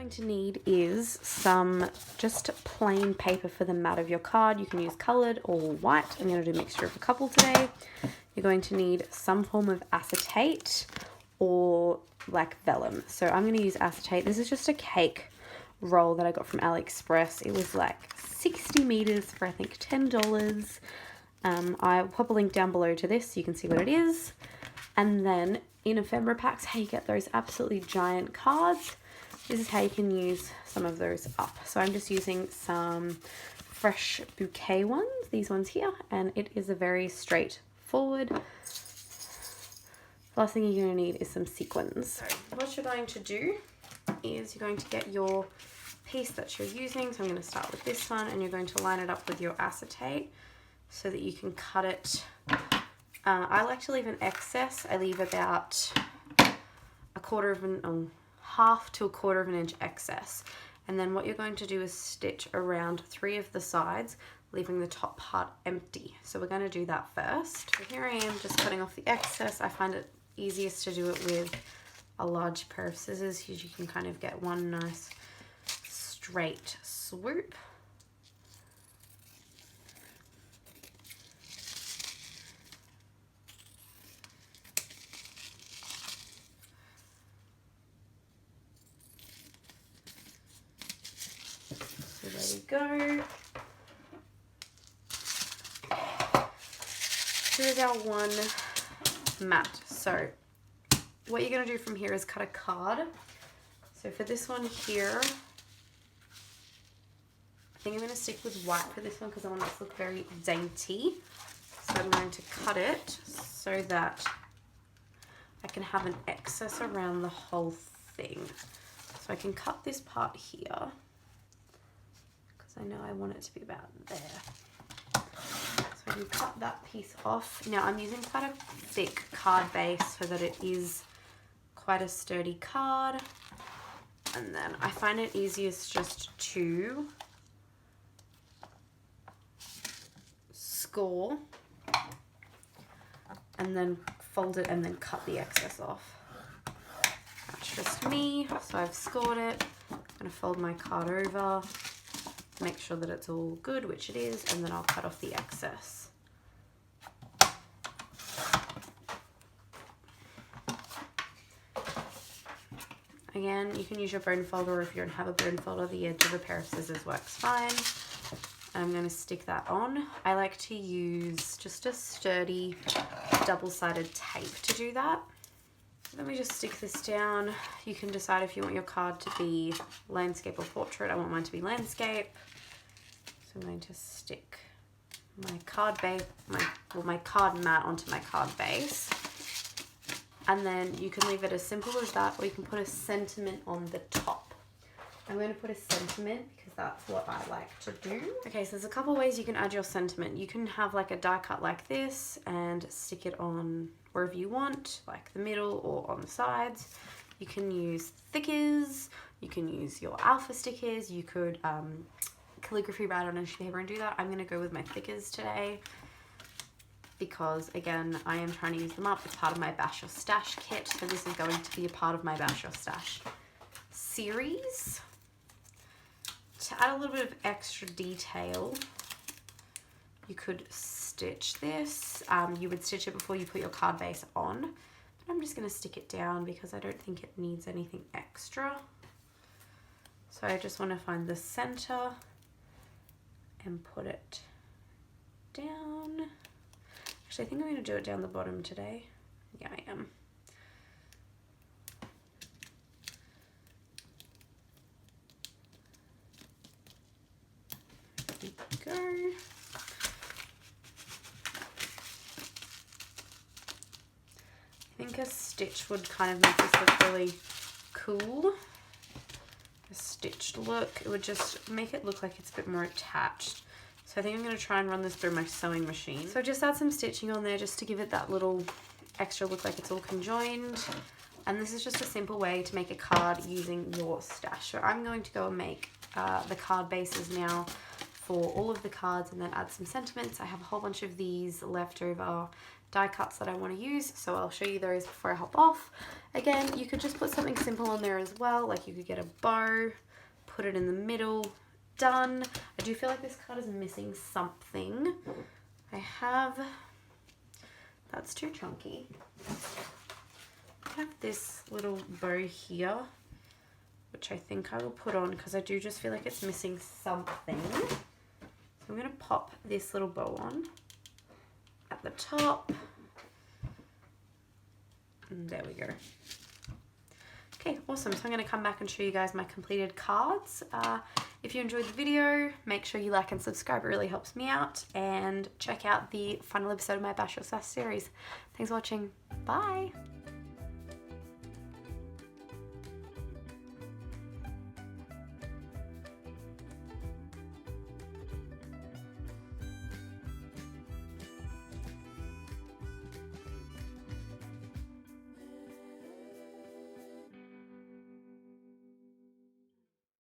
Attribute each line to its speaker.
Speaker 1: going to need is some just plain paper for the mat of your card. You can use coloured or white. I'm going to do a mixture of a couple today. You're going to need some form of acetate or like vellum. So I'm going to use acetate. This is just a cake roll that I got from AliExpress. It was like 60 meters for I think $10. I'll pop a link down below to this so you can see what it is. And then in ephemera packs, how you get those absolutely giant cards. This is how you can use some of those up. So I'm just using some fresh bouquet ones, these ones here, and it is a very straightforward. Last thing you're going to need is some sequins. So what you're going to do is you're going to get your piece that you're using. So I'm going to start with this one, and you're going to line it up with your acetate so that you can cut it. I like to leave an excess. I leave about half to a quarter of an inch excess. And then what you're going to do is stitch around 3 of the sides, leaving the top part empty. So we're going to do that first. So here I am just cutting off the excess. I find it easiest to do it with a large pair of scissors because you can kind of get one nice straight swoop. So there you go. Here's our one mat. So what you're going to do from here is cut a card. So for this one here, I think I'm going to stick with white for this one because I want it to look very dainty. So I'm going to cut it so that I can have an excess around the whole thing. So I can cut this part here because I know I want it to be about there. So I can cut that piece off. Now I'm using quite a thick card base so that it is quite a sturdy card. And then I find it easiest just to score and then fold it and then cut the excess off. That's just me. So I've scored it. I'm going to fold my card over, make sure that it's all good, which it is, and then I'll cut off the excess. Again, you can use your bone folder, or if you don't have a bone folder, the edge of a pair of scissors works fine. I'm going to stick that on. I like to use just a sturdy double-sided tape to do that. Let me just stick this down. You can decide if you want your card to be landscape or portrait. I want mine to be landscape. So I'm going to stick my card base, my card mat onto my card base. And then you can leave it as simple as that, or you can put a sentiment on the top. I'm going to put a sentiment because that's what I like to do. Okay, so there's a couple ways you can add your sentiment. You can have like a die cut like this and stick it on wherever you want, like the middle or on the sides. You can use thickers, you can use your alpha stickers, you could calligraphy write on a sheet of paper and do that. I'm going to go with my thickers today because, again, I am trying to use them up. It's part of my Bash or Stash kit, so this is going to be a part of my Bash or Stash series. To add a little bit of extra detail, you could stitch this. You would stitch it before you put your card base on. But I'm just going to stick it down because I don't think it needs anything extra. So I just want to find the center and put it down. Actually, I think I'm going to do it down the bottom today. Yeah, I am. There we go. I think a stitch would kind of make this look really cool. A stitched look. It would just make it look like it's a bit more attached. So I think I'm going to try and run this through my sewing machine. So just add some stitching on there just to give it that little extra look like it's all conjoined. And this is just a simple way to make a card using your stash. So I'm going to go and make the card bases now for all of the cards and then add some sentiments. I have a whole bunch of these leftover die cuts that I want to use, so I'll show you those before I hop off. Again, you could just put something simple on there as well, like you could get a bow, put it in the middle, done. I do feel like this card is missing something. I have, that's too chunky. I have this little bow here, which I think I will put on because I do just feel like it's missing something. So I'm going to pop this little bow on at the top. And there we go. Okay, awesome. So I'm going to come back and show you guys my completed cards. If you enjoyed the video, make sure you like and subscribe. It really helps me out. And check out the final episode of my Bash Your Sass series. Thanks for watching. Bye.